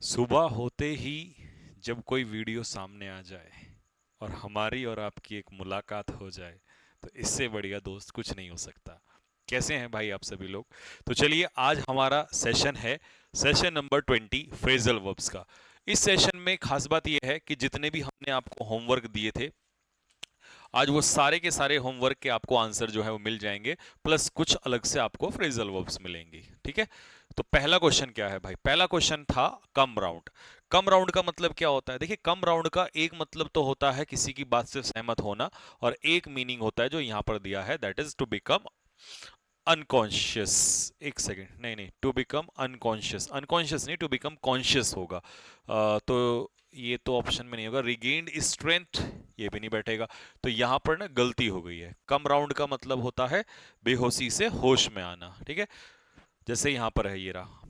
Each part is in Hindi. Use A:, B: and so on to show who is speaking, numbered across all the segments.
A: सुबह होते ही जब कोई वीडियो सामने आ जाए और हमारी और आपकी एक मुलाकात हो जाए तो इससे बढ़िया दोस्त कुछ नहीं हो सकता। कैसे हैं भाई आप सभी लोग? तो चलिए आज हमारा सेशन है, सेशन नंबर 20 फ्रेजल वर्ब्स का। इस सेशन में खास बात यह है कि जितने भी हमने आपको होमवर्क दिए थे, आज वो सारे के सारे होमवर्क के आपको आंसर जो है वो मिल जाएंगे, प्लस कुछ अलग से आपको फ्रेजल वर्ब्स मिलेंगी। ठीक है, तो पहला क्वेश्चन क्या है भाई? पहला क्वेश्चन था कम राउंड। कम राउंड का मतलब क्या होता है? देखिए, कम राउंड का एक मतलब तो होता है किसी की बात से सहमत होना, और एक मीनिंग होता है जो यहां पर दिया है, that is to become unconscious. एक सेकेंड, नहीं नहीं, टू बिकम अनकॉन्शियस, अनकॉन्शियस नहीं, टू बिकम कॉन्शियस होगा। तो ये तो ऑप्शन में नहीं होगा। रिगेन्ड स्ट्रेंथ, ये भी नहीं बैठेगा। तो यहां पर ना गलती हो गई है। कम राउंड का मतलब होता है बेहोशी से होश में आना। ठीक है, जैसे यहां पर है, ये रहा,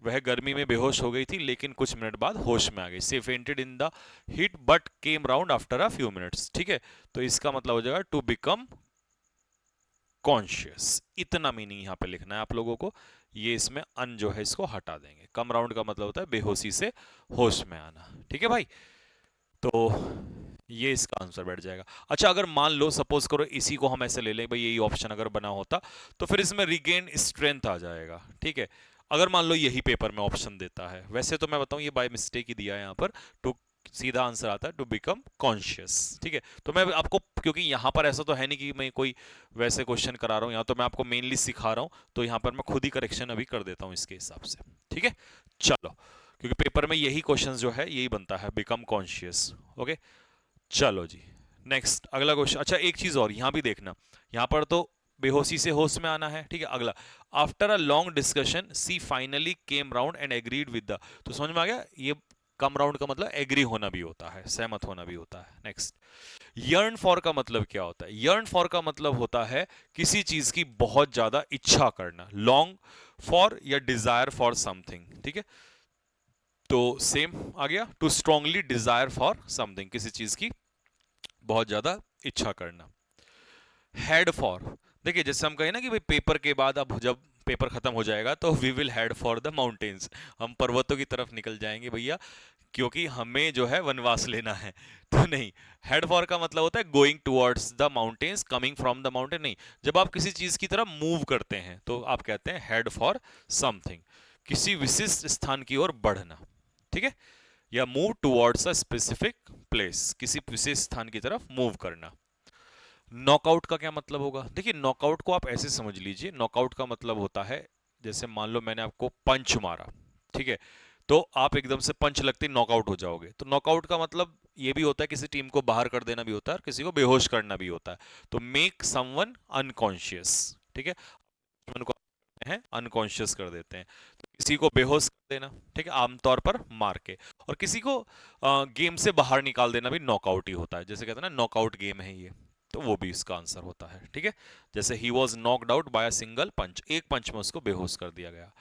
A: वह गर्मी में बेहोश हो गई थी लेकिन कुछ मिनट बाद होश में आ गई। She fainted in the heat but came round after a few minutes. ठीक है, तो इसका मतलब हो जाएगा टू बिकम कॉन्शियस। इतना मीनिंग यहाँ पे लिखना है आप लोगों को। ये इसमें अन जो है इसको हटा देंगे। कम राउंड का मतलब होता है बेहोशी से होश में आना। ठीक है भाई, तो ये इसका आंसर बैठ जाएगा। अच्छा, अगर मान लो सपोज करो इसी को हम ऐसे ले लें भाई, यही ऑप्शन अगर बना होता तो फिर इसमें रिगेन स्ट्रेंथ आ जाएगा। ठीक है, अगर मान लो यही पेपर में ऑप्शन देता है, वैसे तो मैं बताऊं ये बाय मिस्टेक ही दिया है यहाँ पर, टू सीधा आंसर आता है टू बिकम कॉन्शियस। ठीक है, तो मैं आपको, क्योंकि यहाँ पर ऐसा तो है नहीं कि मैं कोई वैसे क्वेश्चन करा रहा हूँ, यहाँ तो मैं आपको मेनली सिखा रहा हूँ, तो यहाँ पर मैं खुद ही करेक्शन अभी कर देता हूँ इसके हिसाब से। ठीक है, चलो, क्योंकि पेपर में यही क्वेश्चन जो है यही बनता है, बिकम कॉन्शियस। ओके, चलो जी, नेक्स्ट अगला क्वेश्चन। अच्छा, एक चीज और यहां भी देखना, यहां पर तो बेहोशी से होश में आना है। ठीक है, अगला, after a long discussion she finally came round and agreed with the. तो समझ में आ गया, ये कम राउंड का मतलब एग्री होना भी होता है, सहमत होना भी होता है। नेक्स्ट, यर्न फॉर का मतलब क्या होता है? यर्न फॉर का मतलब होता है किसी चीज की बहुत ज्यादा इच्छा करना। लॉन्ग फॉर या डिजायर फॉर समथिंग। ठीक है, तो सेम आ गया, to strongly desire for something, किसी चीज की बहुत ज्यादा इच्छा करना। हेड फॉर, देखिए जैसे हम कहें ना कि भाई पेपर के बाद अब जब पेपर खत्म हो जाएगा तो we will head for the mountains, हम पर्वतों की तरफ निकल जाएंगे भैया, क्योंकि हमें जो है वनवास लेना है। तो नहीं, हेड फॉर का मतलब होता है going towards the mountains, coming from the mountain. नहीं, जब आप किसी चीज की तरफ मूव करते हैं तो आप कहते हैं हेड फॉर समथिंग, किसी विशिष्ट स्थान की ओर बढ़ना। ठीक है, या move towards a specific place, किसी विशेष स्थान की तरफ मूव करना। नॉकआउट का क्या मतलब होगा? देखिए, नॉकआउट को आप ऐसे समझ लीजिए, नॉकआउट का मतलब होता है, जैसे मान लो मैंने आपको पंच मारा, ठीक है, तो आप एकदम से पंच लगते ही नॉकआउट हो जाओगे। तो नॉकआउट का मतलब ये भी होता है किसी टीम को बाहर कर देना भी होता है और किसी को बेहोश करना भी होता है। तो मेक समवन अनकॉन्शियस। ठीक है, दुश्मन को हैं अनकॉन्शियस कर देते हैं, तो किसी को बेहोश कर देना, ठीक है, आमतौर पर मार के। और किसी को गेम से बाहर निकाल देना भी नॉकआउट ही होता है, जैसे कहते हैं ना नॉकआउट गेम है ये, तो वो भी इसका आंसर होता है। ठीक है, जैसे ही was knocked out by a single punch, एक पंच में उसको बेहोश कर दिया गया।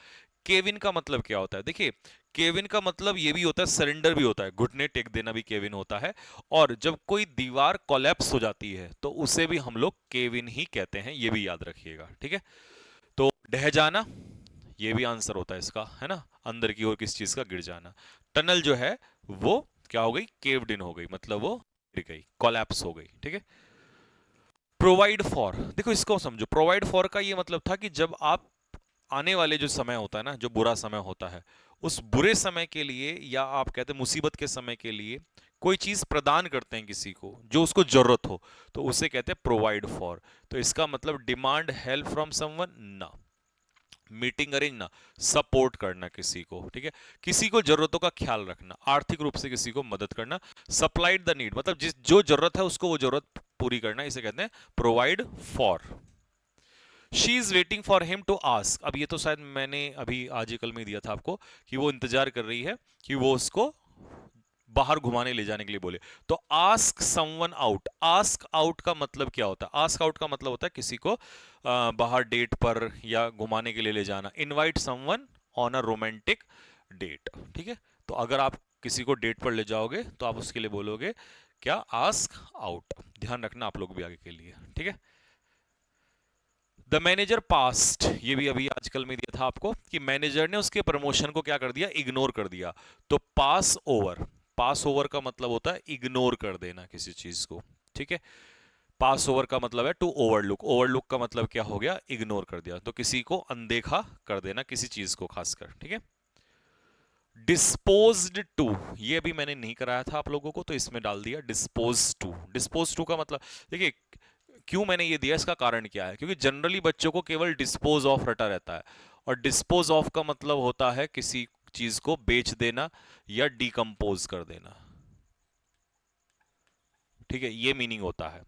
A: केविन का मतलब क्या होता है? देखिए, केविन का मतलब ये भी होता है, सरेंडर भी होता है, घुटने टेक देना भी केविन होता है। और जब कोई दीवार कोलैप्स हो जाती है तो उसे भी हम लोग केविन ही कहते हैं, ये भी याद रखिएगा। ठीक है, तो ढह जाना, ये भी आंसर होता है इसका, है ना, अंदर की ओर किस चीज का गिर जाना। टनल जो है वो क्या हो गई? केव्ड इन हो गई, मतलब वो गिर गई, कोलैप्स हो गई। ठीक है, प्रोवाइड फॉर, देखो इसको समझो, प्रोवाइड फॉर का ये मतलब था कि जब आप आने वाले जो समय होता है ना, जो बुरा समय होता है, उस बुरे समय के लिए, या आप कहते हैं मुसीबत के समय के लिए कोई चीज प्रदान करते हैं किसी को जो उसको जरूरत हो, तो उसे कहते हैं प्रोवाइड फॉर। तो इसका मतलब डिमांड हेल्प फ्रॉम समवन ना, मीटिंग अरेंजना, सपोर्ट करना किसी को। ठीक है, किसी को जरूरतों का ख्याल रखना, आर्थिक रूप से किसी को मदद करना। सप्लाइड द नीड, मतलब जिस जो जरूरत है उसको वो जरूरत पूरी करना, इसे कहते हैं provide for. She is waiting for him to ask, अब ये तो शायद मैंने अभी आज ही कल में दिया था आपको, कि वो इंतजार कर रही है कि वो उसको बाहर घुमाने ले जाने के लिए बोले। तो ask someone out, ask out का मतलब क्या होता है? आस्क आउट का मतलब होता है किसी को बाहर डेट पर या घुमाने के लिए ले जाना। Invite someone on a romantic date. ठीक है, तो अगर आप किसी को डेट पर ले जाओगे तो आप उसके लिए बोलोगे क्या? Ask out. ध्यान रखना आप लोग भी आगे के लिए। ठीक है, द मैनेजर पास्ट, ये भी अभी आजकल में दिया था आपको कि मैनेजर ने उसके प्रमोशन को क्या कर दिया, इग्नोर कर दिया। तो पास ओवर, पास ओवर का मतलब होता है इग्नोर कर देना किसी चीज को, ठीक है। पास ओवर का मतलब है टू ओवरलुक, ओवरलुक का मतलब क्या हो गया, इग्नोर कर दिया, तो किसी को अनदेखा कर देना, किसी चीज को खासकर, ठीक है। डिस्पोज्ड टू, ये भी मैंने नहीं कराया था आप लोगों को, तो इसमें डाल दिया डिस्पोज टू। डिस्पोज टू का मतलब, देखिए क्यों मैंने ये दिया, इसका कारण क्या है, क्योंकि जनरली बच्चों को केवल डिस्पोज ऑफ रटा रहता है, और डिस्पोज ऑफ का मतलब होता है किसी चीज को बेच देना या डिकम्पोज कर देना, ठीक है, ये मीनिंग होता है।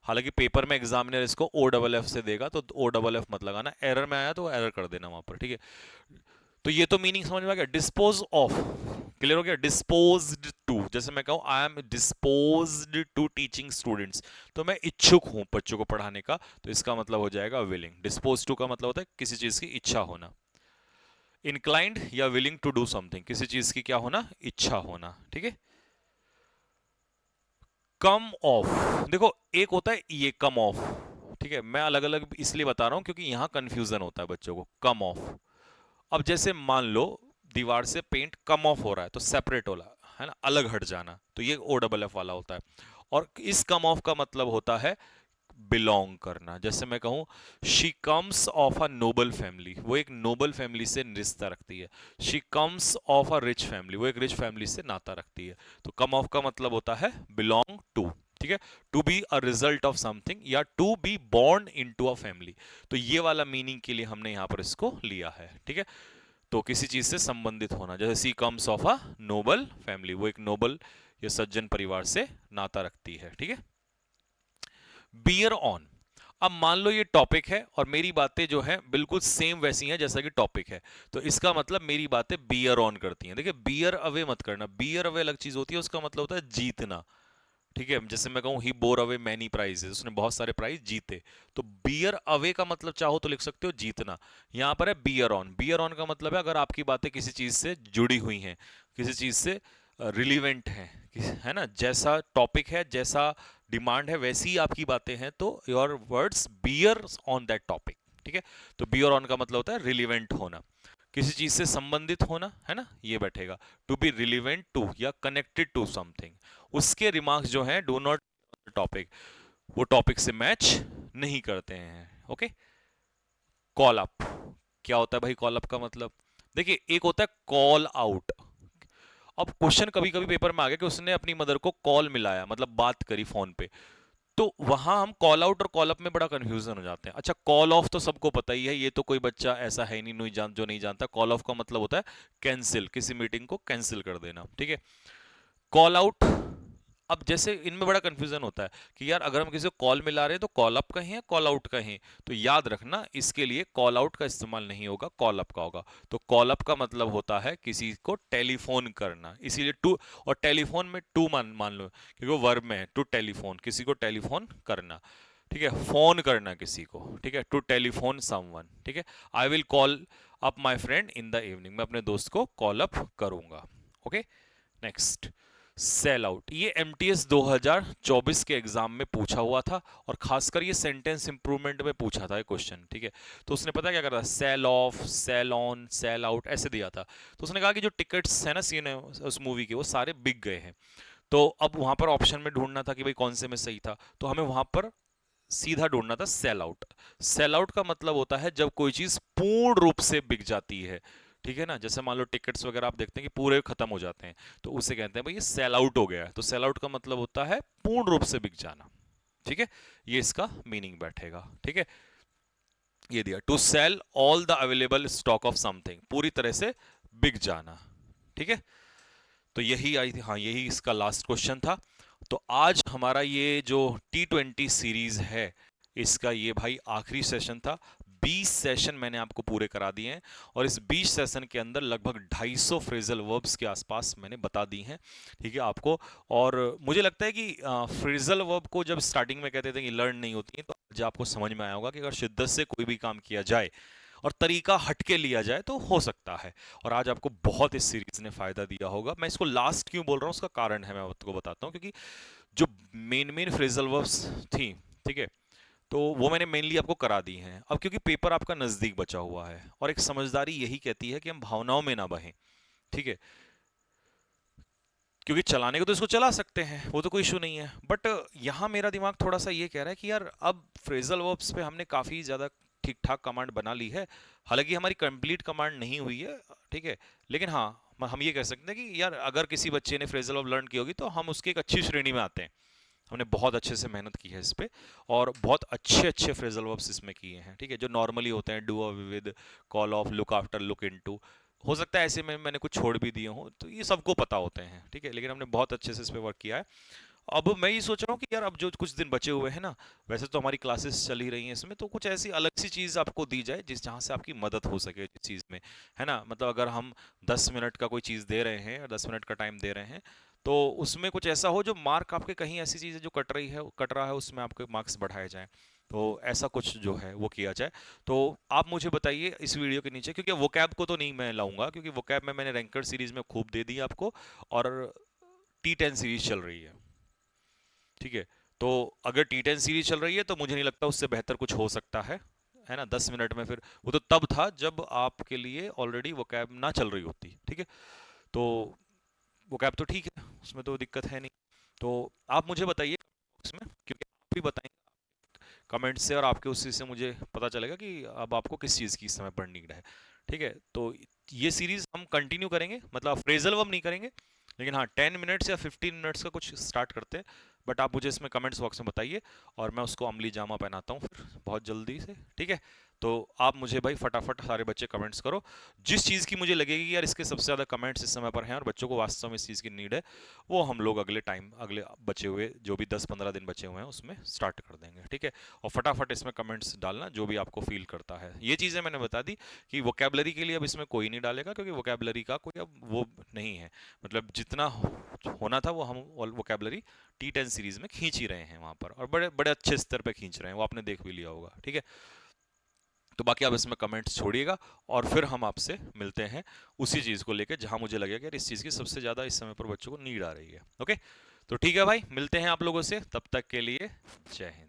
A: हालांकि पेपर में एग्जामिनर इसको ओ डबल एफ से देगा, तो ओ डबल एफ मत लगाना, एरर में आया तो एरर कर देना वहां पर, ठीक है। तो ये तो मीनिंग समझ में आ गया, डिस्पोज ऑफ, क्लियर हो गया। डिस्पोज्ड टू, जैसे मैं कहूं I am disposed to teaching students, तो मैं इच्छुक हूं बच्चों को पढ़ाने का, तो इसका मतलब हो जाएगा विलिंग। डिस्पोज टू का मतलब होता है किसी चीज की इच्छा होना। इंक्लाइंड या विलिंग टू डू समथिंग, किसी चीज की क्या होना, इच्छा होना, ठीक है। कम ऑफ, देखो एक होता है ये कम ऑफ, ठीक है, मैं अलग अलग इसलिए बता रहा हूं क्योंकि यहां कंफ्यूजन होता है बच्चों को। कम ऑफ, अब जैसे मान लो दीवार से पेंट कम ऑफ हो रहा है, तो सेपरेट होला, है ना, अलग हट जाना, तो ये ओ डबल एफ वाला होता है। और इस कम ऑफ का मतलब होता है बिलोंग करना, जैसे मैं कहूं she comes of a noble family, वो एक नोबल फैमिली से रिश्ता रखती है। She comes of a rich family, वो एक रिच फैमिली से नाता रखती है। तो कम ऑफ का मतलब होता है बिलोंग टू, ठीक है। To be a result of something या to be born into a family, तो ये वाला मीनिंग के लिए हमने यहां पर इसको लिया है, ठीक है। तो किसी चीज से संबंधित होना, जैसे she comes of a noble family, वो एक नोबल या सज्जन परिवार से नाता रखती है, ठीक है। बियर ऑन, अब मान लो ये टॉपिक है और मेरी बातें जो है बिल्कुल सेम वैसी हैं जैसा कि टॉपिक है, तो इसका मतलब मेरी बातें बियर ऑन करती हैं। देखिए बियर अवे मत करना, बियर अवे अलग चीज होती है, उसका मतलब होता है जीतना, ठीक है। जैसे मैं कहूं ही बोर अवे मैनी प्राइजेस, उसने बहुत सारे प्राइज जीते, तो बियर अवे का मतलब चाहो तो लिख सकते हो जीतना। यहां पर है बियर ऑन, बियर ऑन का मतलब है अगर आपकी बातें किसी चीज से जुड़ी हुई हैं, किसी चीज से रिलीवेंट है, है ना, जैसा टॉपिक है, जैसा डिमांड है, वैसी ही आपकी बातें हैं, तो your words bear on that topic, ठीक है। तो बियर ऑन का मतलब होता है रिलीवेंट होना, किसी चीज से संबंधित होना, है ना, ये बैठेगा। टू बी रिलीवेंट टू या कनेक्टेड टू समथिंग, उसके रिमार्क्स जो हैं डू नॉट टॉपिक, वो टॉपिक से मैच नहीं करते हैं, ओके। कॉल अप, क्या होता है भाई कॉल अप का मतलब, देखिए एक होता है कॉल आउट। अब क्वेश्चन कभी कभी पेपर में आ गया कि उसने अपनी मदर को कॉल मिलाया, मतलब बात करी फोन पे, तो वहां हम कॉल आउट और कॉल अप में बड़ा कंफ्यूजन हो जाते हैं। अच्छा कॉल ऑफ तो सबको पता ही है, ये तो कोई बच्चा ऐसा है नहीं जो नहीं जानता। कॉल ऑफ का मतलब होता है कैंसिल, किसी मीटिंग को कैंसिल कर देना, ठीक है। कॉल आउट, अब जैसे इनमें बड़ा कंफ्यूजन होता है कि यार अगर हम किसी को कॉल मिला रहे हैं तो कॉल अप कहें या कॉल आउट कहें, तो याद रखना इसके लिए कॉल आउट का इस्तेमाल नहीं होगा, कॉल अप का होगा। तो कॉल अप का मतलब होता है किसी को टेलीफोन करना, इसीलिए टू, और टेलीफोन में टू मान लो क्योंकि वो वर्ब में है, टू टेलीफोन, किसी को टेलीफोन करना, ठीक है, फोन करना किसी को, ठीक है, टू टेलीफोन समवन, ठीक है। I will call up my friend in the evening, मैं अपने दोस्त को कॉल अप करूंगा, ओके। नेक्स्ट, सेल आउट, ये एमटीएस 2024 के एग्जाम में पूछा हुआ था, और खासकर ये सेंटेंस इंप्रूवमेंट में पूछा था ये क्वेश्चन, ठीक है। तो उसने पता क्या करा, sell off, sell on, sell out ऐसे दिया था। तो उसने कहा कि जो टिकट्स है ना सीन उस मूवी के, वो सारे बिक गए हैं। तो अब वहां पर ऑप्शन में ढूंढना था कि भाई कौन से में सही था, तो हमें वहां पर सीधा ढूंढना था सेल आउट। सेल आउट का मतलब होता है जब कोई चीज पूर्ण रूप से बिक जाती है, ठीक है ना, जैसे मान लो टिकट्स वगैरह आप देखते हैं कि पूरे खत्म हो जाते हैं, तो उसे कहते हैं भाई ये सेल आउट हो गया है। तो सेल आउट का मतलब होता है पूर्ण रूप से बिक जाना, ठीक है, ये इसका मीनिंग बैठेगा, ठीक है। ये दिया to sell all the available stock of something, पूरी तरह से बिक जाना, ठीक है। तो यही आई थी, हाँ यही इसका लास्ट क्वेश्चन था। तो आज हमारा ये जो T20 सीरीज है, इसका ये भाई आखिरी सेशन था। 20 सेशन मैंने आपको पूरे करा दिए हैं, और इस 20 सेशन के अंदर लगभग 250 फ्रेजल वर्ब्स के आसपास मैंने बता दी हैं, ठीक है आपको। और मुझे लगता है कि फ्रेजल वर्ब को जब स्टार्टिंग में कहते थे कि लर्न नहीं होती है, तो आज आपको समझ में आया होगा कि अगर शिद्दत से कोई भी काम किया जाए और तरीका हटके लिया जाए तो हो सकता है। और आज आपको बहुत इस सीरीज ने फायदा दिया होगा। मैं इसको लास्ट क्यों बोल रहा हूँ, उसका कारण है, मैं आपको बताता हूँ। क्योंकि जो मेन मेन फ्रेजल वर्ब्स थी, ठीक है, तो वो मैंने मेनली आपको करा दी हैं। अब क्योंकि पेपर आपका नज़दीक बचा हुआ है और एक समझदारी यही कहती है कि हम भावनाओं में ना बहें, ठीक है, क्योंकि चलाने को तो इसको चला सकते हैं, वो तो कोई इशू नहीं है, बट यहाँ मेरा दिमाग थोड़ा सा ये कह रहा है कि यार अब फ्रेजल वर्ब्स पे हमने काफ़ी ज़्यादा ठीक ठाक कमांड बना ली है, हालांकि हमारी कंप्लीट कमांड नहीं हुई है, ठीक है, लेकिन हाँ हम ये कह सकते हैं कि यार अगर किसी बच्चे ने फ्रेजल वर्ब लर्न की होगी तो हम उसकी एक अच्छी श्रेणी में आते हैं। हमने बहुत अच्छे से मेहनत की है इस पे और बहुत अच्छे अच्छे फ्रेजल वर्ब्स इसमें किए हैं, ठीक है, जो नॉर्मली होते हैं, do with, call of, look after, look into, हो सकता है ऐसे में मैंने कुछ छोड़ भी दिए हों, तो ये सबको पता होते हैं, ठीक है, लेकिन हमने बहुत अच्छे से इस पे वर्क किया है। अब मैं ये सोच रहा हूँ कि यार अब जो कुछ दिन बचे हुए हैं ना, वैसे तो हमारी क्लासेस चल ही रही हैं इसमें, तो कुछ ऐसी अलग सी चीज़ आपको दी जाए जिस जहाँ से आपकी मदद हो सके जिस चीज़ में, है ना, मतलब अगर हम 10 मिनट का कोई चीज़ दे रहे हैं या 10 मिनट का टाइम दे रहे हैं, तो उसमें कुछ ऐसा हो जो मार्क आपके, कहीं ऐसी चीज़ है जो कट रहा है, उसमें आपके मार्क्स बढ़ाए जाएं, तो ऐसा कुछ जो है वो किया जाए। तो आप मुझे बताइए इस वीडियो के नीचे, क्योंकि वोकैब को तो नहीं मैं लाऊंगा, क्योंकि वोकैब में मैंने रैंकर सीरीज में खूब दे दी आपको, और T10 सीरीज चल रही है, ठीक है, तो अगर T10 सीरीज चल रही है तो मुझे नहीं लगता उससे बेहतर कुछ हो सकता है ना, 10 मिनट में, फिर वो तो तब था जब आपके लिए ऑलरेडी वोकैब ना चल रही होती, ठीक है, तो वोकैब तो ठीक है, उसमें तो दिक्कत है नहीं। तो आप मुझे बताइए बॉक्स में, क्योंकि आप भी बताएंगे कमेंट से, और आपके उसी से मुझे पता चलेगा कि अब आपको किस चीज़ की इस समय पर नीड है, ठीक है, तो ये सीरीज हम कंटिन्यू करेंगे, मतलब फ्रेजल वर्ब नहीं करेंगे, लेकिन हाँ 10 मिनट्स या 15 मिनट्स का कुछ स्टार्ट करते हैं, बट आप मुझे इसमें कमेंट्स बॉक्स में बताइए और मैं उसको अमली जामा पहनाता हूँ फिर बहुत जल्दी से, ठीक है। तो आप मुझे भाई फटाफट सारे बच्चे कमेंट्स करो, जिस चीज़ की मुझे लगेगी कि यार इसके सबसे ज़्यादा कमेंट्स इस समय पर हैं और बच्चों को वास्तव में इस चीज़ की नीड है, वो हम लोग अगले टाइम, अगले बचे हुए जो भी 10-15 दिन बचे हुए हैं उसमें स्टार्ट कर देंगे, ठीक है। और फटाफट इसमें कमेंट्स डालना जो भी आपको फील करता है। ये चीज़ें मैंने बता दी कि वोकेबलरी के लिए अब इसमें कोई नहीं डालेगा, क्योंकि वोकेबलरी का कोई अब वो नहीं है, मतलब जितना होना था वो हम वोकेबलरी T10 सीरीज में खींच ही रहे हैं वहां पर, और बड़े बड़े अच्छे स्तर पे खींच रहे हैं, वो आपने देख भी लिया होगा, ठीक है। तो बाकी आप इसमें कमेंट्स छोड़िएगा और फिर हम आपसे मिलते हैं उसी चीज़ को लेकर जहां मुझे लगेगा कि इस चीज़ की सबसे ज़्यादा इस समय पर बच्चों को नीड आ रही है, ओके। तो ठीक है भाई, मिलते हैं आप लोगों से, तब तक के लिए जय हिंद।